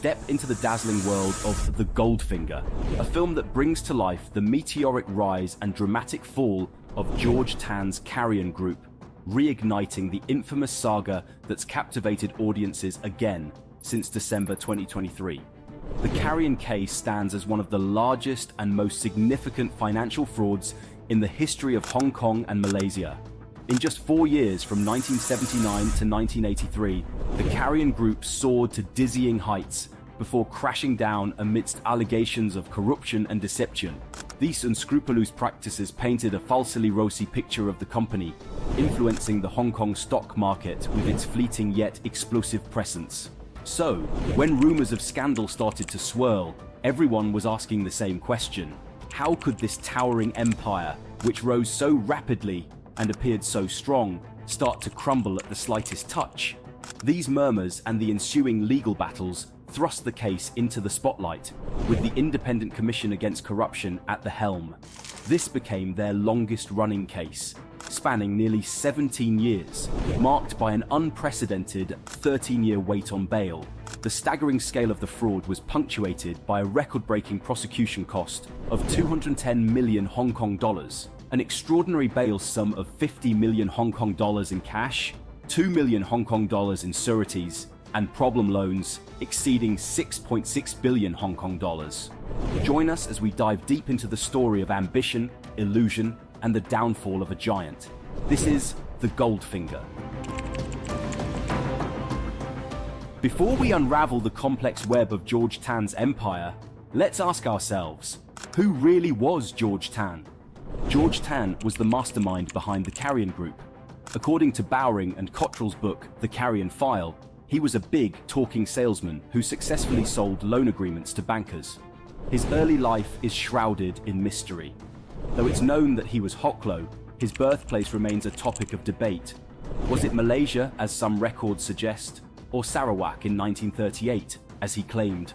step into the dazzling world of The Goldfinger, a film that brings to life the meteoric rise and dramatic fall of George Tan's Carrian Group, reigniting the infamous saga that's captivated audiences again since December 2023. The Carrian case stands as one of the largest and most significant financial frauds in the history of Hong Kong and Malaysia. In just 4 years, from 1979 to 1983, the Carrian Group soared to dizzying heights before crashing down amidst allegations of corruption and deception. These unscrupulous practices painted a falsely rosy picture of the company, influencing the Hong Kong stock market with its fleeting yet explosive presence. So, when rumors of scandal started to swirl, everyone was asking the same question. How could this towering empire, which rose so rapidly and appeared so strong, start to crumble at the slightest touch? These murmurs and the ensuing legal battles thrust the case into the spotlight, with the Independent Commission Against Corruption at the helm. This became their longest-running case, spanning nearly 17 years, marked by an unprecedented 13-year wait on bail. The staggering scale of the fraud was punctuated by a record-breaking prosecution cost of 210 million Hong Kong dollars, an extraordinary bail sum of 50 million Hong Kong dollars in cash, 2 million Hong Kong dollars in sureties, and problem loans exceeding 6.6 billion Hong Kong dollars. Join us as we dive deep into the story of ambition, illusion, and the downfall of a giant. This is The Goldfinger. Before we unravel the complex web of George Tan's empire, let's ask ourselves, who really was George Tan? George Tan was the mastermind behind the Carrian Group. According to Bowring and Cottrell's book, The Carrian File, he was a big, talking salesman who successfully sold loan agreements to bankers. His early life is shrouded in mystery. Though it's known that he was Hoklo, his birthplace remains a topic of debate. Was it Malaysia, as some records suggest, or Sarawak in 1938, as he claimed?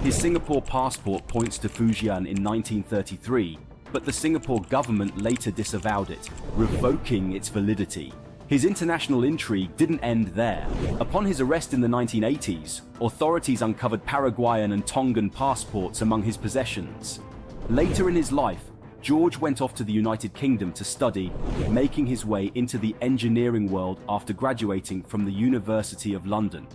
His Singapore passport points to Fujian in 1933, but the Singapore government later disavowed it, revoking its validity. His international intrigue didn't end there. Upon his arrest in the 1980s, authorities uncovered Paraguayan and Tongan passports among his possessions. Later in his life, George went off to the United Kingdom to study, making his way into the engineering world after graduating from the University of London.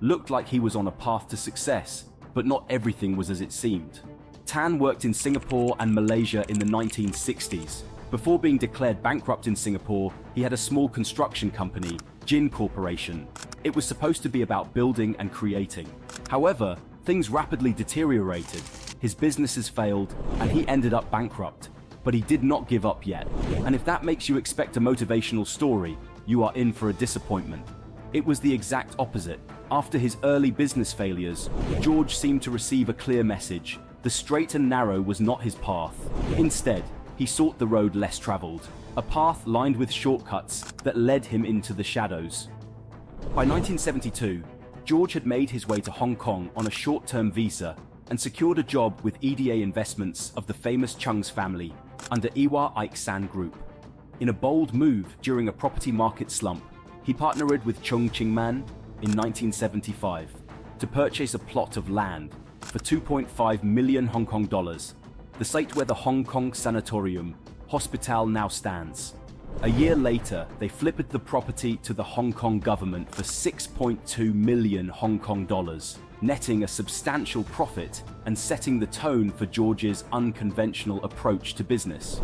Looked like he was on a path to success, but not everything was as it seemed. Tan worked in Singapore and Malaysia in the 1960s. Before being declared bankrupt in Singapore, he had a small construction company, Jin Corporation. It was supposed to be about building and creating. However, things rapidly deteriorated. His businesses failed, and he ended up bankrupt. But he did not give up yet. And if that makes you expect a motivational story, you are in for a disappointment. It was the exact opposite. After his early business failures, George seemed to receive a clear message. The straight and narrow was not his path. Instead, he sought the road less traveled, a path lined with shortcuts that led him into the shadows. By 1972, George had made his way to Hong Kong on a short-term visa and secured a job with EDA Investments of the famous Chung's family under Carrian Group. In a bold move during a property market slump, he partnered with Chung Ching Man in 1975 to purchase a plot of land for 2.5 million Hong Kong dollars, the site where the Hong Kong Sanatorium Hospital now stands. A year later, they flipped the property to the Hong Kong government for 6.2 million Hong Kong dollars, netting a substantial profit and setting the tone for George's unconventional approach to business.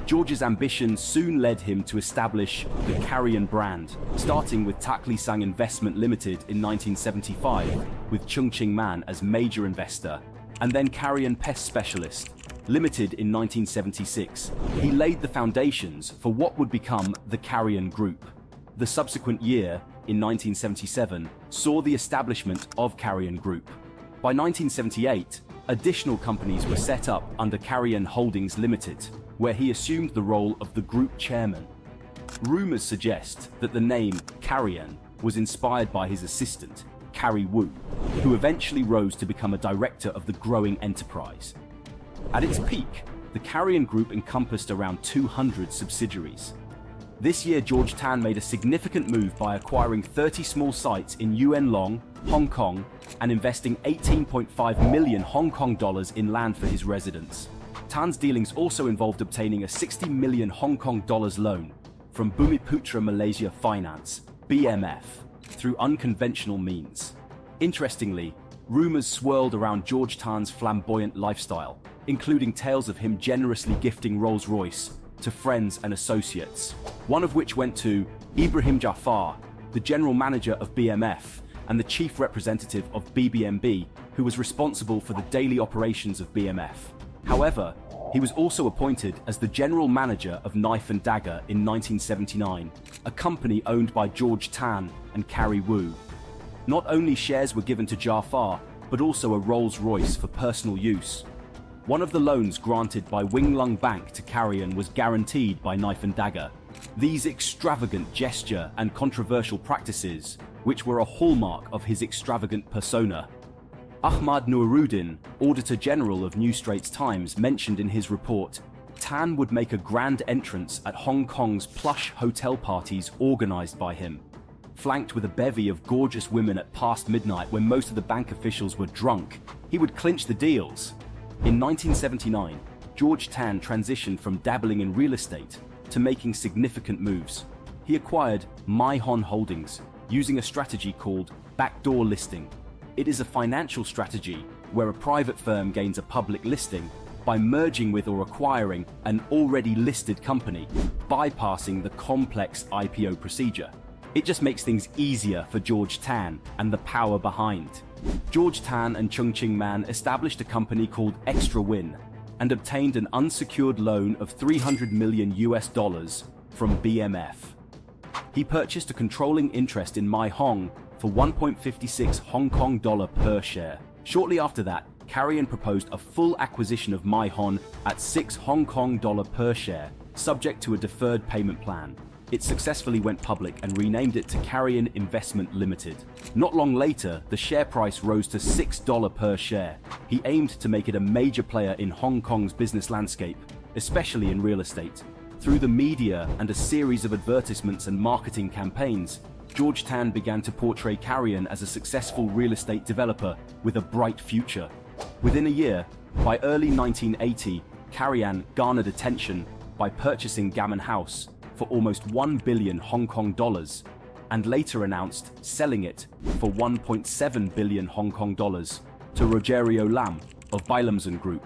George's ambition soon led him to establish the Carrian brand, starting with Tak Li Sang Investment Limited in 1975, with Chung Ching Man as major investor, and then Carrian Pest Specialist Limited in 1976. He laid the foundations for what would become the Carrian Group. The subsequent year, in 1977, saw the establishment of Carrian Group. By 1978, additional companies were set up under Carrian Holdings Limited, where he assumed the role of the group chairman. Rumors suggest that the name Carrian was inspired by his assistant, Carrie Wu, who eventually rose to become a director of the growing enterprise. At its peak, the Carrian Group encompassed around 200 subsidiaries. This year, George Tan made a significant move by acquiring 30 small sites in Yuen Long, Hong Kong, and investing 18.5 million Hong Kong dollars in land for his residence. Tan's dealings also involved obtaining a 60 million Hong Kong dollars loan from Bumiputra Malaysia Finance, BMF, through unconventional means. Interestingly, rumors swirled around George Tan's flamboyant lifestyle, including tales of him generously gifting Rolls-Royce to friends and associates, one of which went to Ibrahim Jafar, the general manager of BMF and the chief representative of BBMB, who was responsible for the daily operations of BMF. However, he was also appointed as the general manager of Knife and Dagger in 1979, a company owned by George Tan and Carrie Wu. Not only shares were given to Jafar, but also a Rolls-Royce for personal use. One of the loans granted by Wing Lung Bank to Carrian was guaranteed by Knife and Dagger. These extravagant gesture and controversial practices, which were a hallmark of his extravagant persona. Ahmad Nuruddin, Auditor General of New Straits Times, mentioned in his report, Tan would make a grand entrance at Hong Kong's plush hotel parties organized by him. Flanked with a bevy of gorgeous women at past midnight when most of the bank officials were drunk, he would clinch the deals. In 1979, George Tan transitioned from dabbling in real estate to making significant moves. He acquired My Hon Holdings using a strategy called backdoor listing. It is a financial strategy where a private firm gains a public listing by merging with or acquiring an already listed company, bypassing the complex IPO procedure. It just makes things easier for George Tan and the power behind. George Tan and Chung Ching Man established a company called Extra Win and obtained an unsecured loan of $300 million from BMF. He purchased a controlling interest in My Hong for 1.56 Hong Kong dollar per share. Shortly after that, Carrian proposed a full acquisition of My Hon at 6 Hong Kong dollar per share, subject to a deferred payment plan. It successfully went public and renamed it to Carrian Investment Limited. Not long later, the share price rose to $6 per share. He aimed to make it a major player in Hong Kong's business landscape, especially in real estate. Through the media and a series of advertisements and marketing campaigns, George Tan began to portray Carrian as a successful real estate developer with a bright future. Within a year, by early 1980, Carrian garnered attention by purchasing Gammon House for almost 1 billion Hong Kong dollars, and later announced selling it for 1.7 billion Hong Kong dollars to Rogerio Lam of Evergrande Group,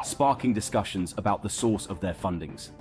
sparking discussions about the source of their fundings.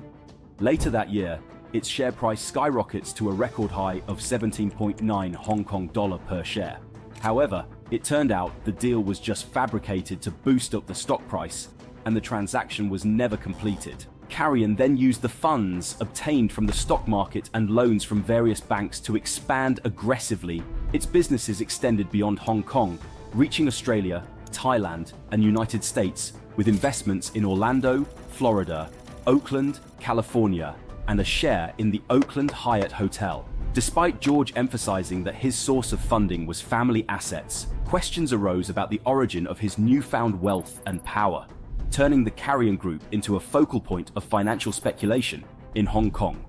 Later that year, its share price skyrockets to a record high of 17.9 Hong Kong dollar per share. However, it turned out the deal was just fabricated to boost up the stock price, and the transaction was never completed. Carrian then used the funds obtained from the stock market and loans from various banks to expand aggressively. Its businesses extended beyond Hong Kong, reaching Australia, Thailand, and United States, with investments in Orlando, Florida, Oakland, California, and a share in the Oakland Hyatt Hotel. Despite George emphasizing that his source of funding was family assets, questions arose about the origin of his newfound wealth and power, turning the Carrian Group into a focal point of financial speculation in Hong Kong.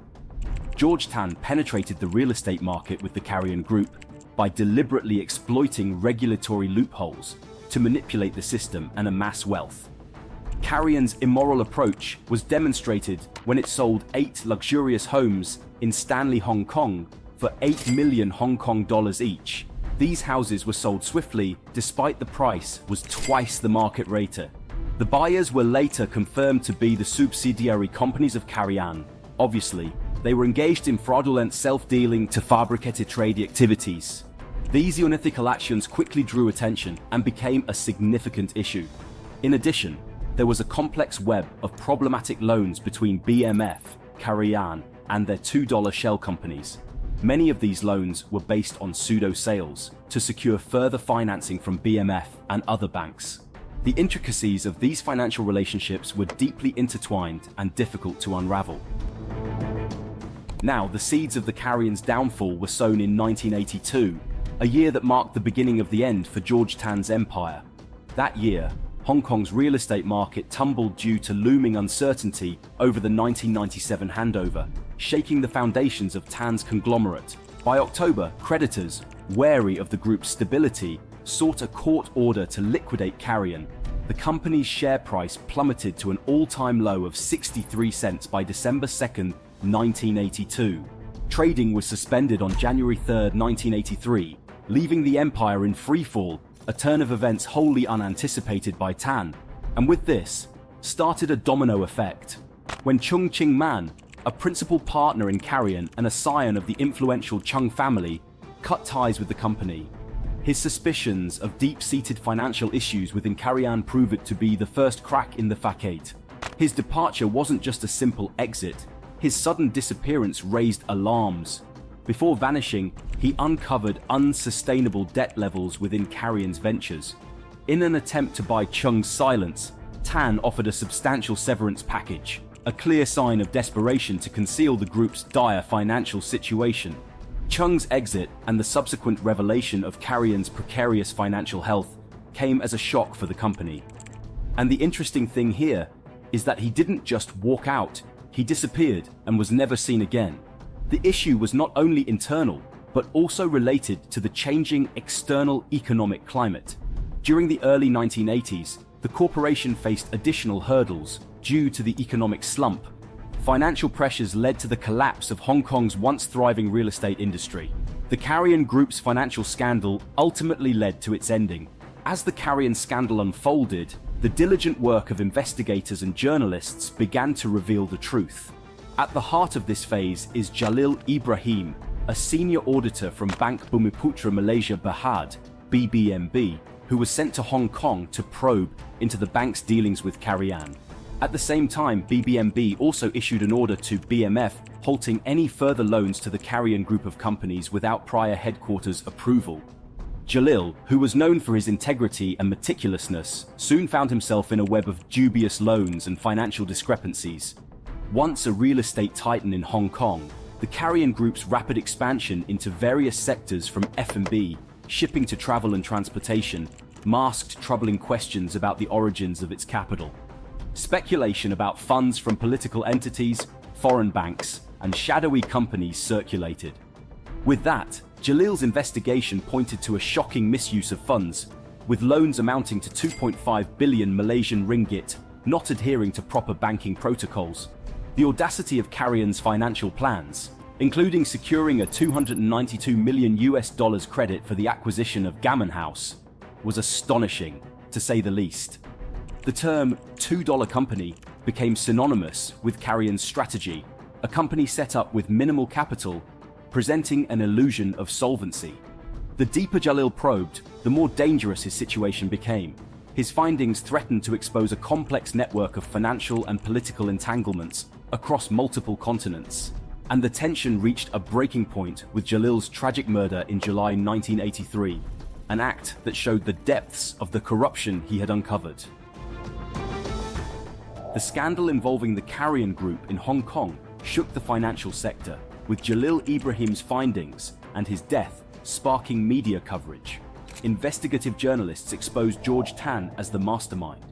George Tan penetrated the real estate market with the Carrian Group by deliberately exploiting regulatory loopholes to manipulate the system and amass wealth. Carrian's immoral approach was demonstrated when it sold 8 luxurious homes in Stanley, Hong Kong for 8 million Hong Kong dollars each. These houses were sold swiftly despite the price was twice the market rate. The buyers were later confirmed to be the subsidiary companies of Carrian. Obviously, they were engaged in fraudulent self-dealing to fabricated trade activities. These unethical actions quickly drew attention and became a significant issue. In addition, there was a complex web of problematic loans between BMF, Carrian, and their $2 shell companies. Many of these loans were based on pseudo-sales to secure further financing from BMF and other banks. The intricacies of these financial relationships were deeply intertwined and difficult to unravel. Now, the seeds of the Carrian's downfall were sown in 1982, a year that marked the beginning of the end for George Tan's empire. That year, Hong Kong's real estate market tumbled due to looming uncertainty over the 1997 handover, shaking the foundations of Tan's conglomerate. By October, creditors, wary of the group's stability, sought a court order to liquidate Carrian. The company's share price plummeted to an all-time low of 63 cents by December 2, 1982. Trading was suspended on January 3, 1983, leaving the empire in freefall, a turn of events wholly unanticipated by Tan. And with this, started a domino effect. When Chung Ching Man, a principal partner in Carrian and a scion of the influential Chung family, cut ties with the company, his suspicions of deep-seated financial issues within Carrian proved to be the first crack in the facade. His departure wasn't just a simple exit. His sudden disappearance raised alarms. Before vanishing, he uncovered unsustainable debt levels within Carrian's ventures. In an attempt to buy Chung's silence, Tan offered a substantial severance package, a clear sign of desperation to conceal the group's dire financial situation. Chung's exit and the subsequent revelation of Carrian's precarious financial health came as a shock for the company. And the interesting thing here is that he didn't just walk out, he disappeared and was never seen again. The issue was not only internal, but also related to the changing external economic climate. During the early 1980s, the corporation faced additional hurdles due to the economic slump. Financial pressures led to the collapse of Hong Kong's once thriving real estate industry. The Carrian Group's financial scandal ultimately led to its ending. As the Carrian scandal unfolded, the diligent work of investigators and journalists began to reveal the truth. At the heart of this phase is Jalil Ibrahim, a senior auditor from Bank Bumiputra Malaysia Berhad, BBMB, who was sent to Hong Kong to probe into the bank's dealings with Carrian. At the same time, BBMB also issued an order to BMF halting any further loans to the Carrian Group of companies without prior headquarters approval. Jalil, who was known for his integrity and meticulousness, soon found himself in a web of dubious loans and financial discrepancies. Once a real estate titan in Hong Kong, the Carrian Group's rapid expansion into various sectors from F&B, shipping to travel and transportation, masked troubling questions about the origins of its capital. Speculation about funds from political entities, foreign banks, and shadowy companies circulated. With that, Jalil's investigation pointed to a shocking misuse of funds, with loans amounting to 2.5 billion Malaysian ringgit not adhering to proper banking protocols. The audacity of Carrian's financial plans, including securing a $292 million credit for the acquisition of Gammon House, was astonishing, to say the least. The term $2 company became synonymous with Carrian's strategy, a company set up with minimal capital, presenting an illusion of solvency. The deeper Jalil probed, the more dangerous his situation became. His findings threatened to expose a complex network of financial and political entanglements across multiple continents. And the tension reached a breaking point with Jalil's tragic murder in July 1983, an act that showed the depths of the corruption he had uncovered. The scandal involving the Carrian Group in Hong Kong shook the financial sector, with Jalil Ibrahim's findings and his death sparking media coverage. Investigative journalists exposed George Tan as the mastermind,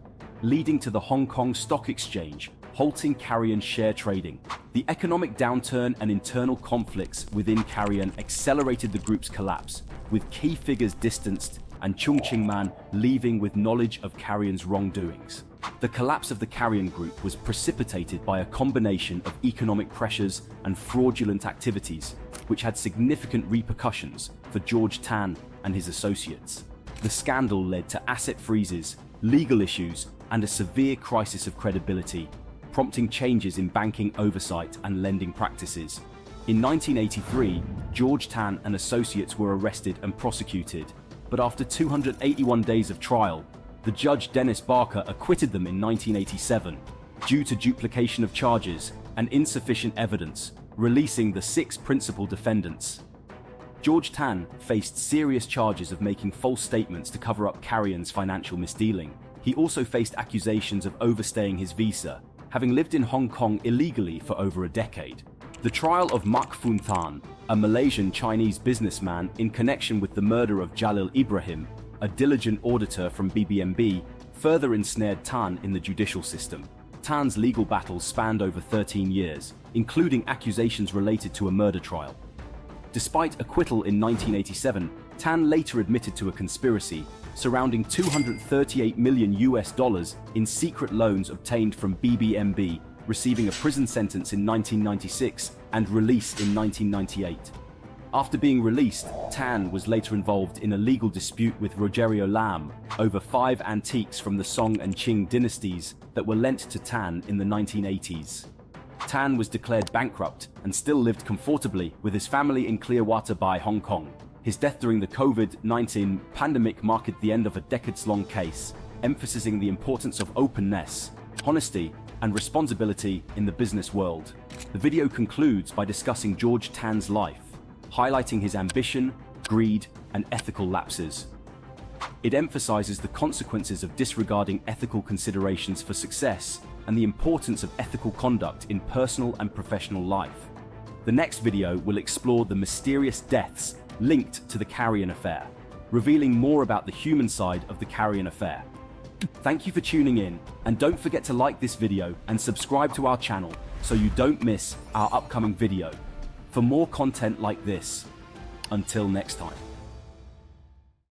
leading to the Hong Kong Stock Exchange halting Carrian share trading. The economic downturn and internal conflicts within Carrian accelerated the group's collapse, with key figures distanced and Chung Ching Man leaving with knowledge of Carrian's wrongdoings. The collapse of the Carrian Group was precipitated by a combination of economic pressures and fraudulent activities, which had significant repercussions for George Tan and his associates. The scandal led to asset freezes, legal issues, and a severe crisis of credibility, prompting changes in banking oversight and lending practices. In 1983, George Tan and associates were arrested and prosecuted, but after 281 days of trial, the judge Dennis Barker acquitted them in 1987 due to duplication of charges and insufficient evidence, releasing the 6 principal defendants. George Tan faced serious charges of making false statements to cover up Carrian's financial misdealing. He also faced accusations of overstaying his visa, having lived in Hong Kong illegally for over a decade. The trial of Mak Fun Than, a Malaysian Chinese businessman in connection with the murder of Jalil Ibrahim, a diligent auditor from BBMB, further ensnared Tan in the judicial system. Tan's legal battles spanned over 13 years, including accusations related to a murder trial. Despite acquittal in 1987, Tan later admitted to a conspiracy surrounding $238 million in secret loans obtained from BBMB, receiving a prison sentence in 1996 and released in 1998. After being released, Tan was later involved in a legal dispute with Rogerio Lam over 5 antiques from the Song and Qing dynasties that were lent to Tan in the 1980s. Tan was declared bankrupt and still lived comfortably with his family in Clearwater Bay, Hong Kong. His death during the COVID-19 pandemic marked the end of a decades-long case, emphasizing the importance of openness, honesty, and responsibility in the business world. The video concludes by discussing George Tan's life, highlighting his ambition, greed, and ethical lapses. It emphasizes the consequences of disregarding ethical considerations for success and the importance of ethical conduct in personal and professional life. The next video will explore the mysterious deaths linked to the Carrian affair, revealing more about the human side of the Carrian affair. Thank you for tuning in, and don't forget to like this video and subscribe to our channel so you don't miss our upcoming video. For more content like this, until next time.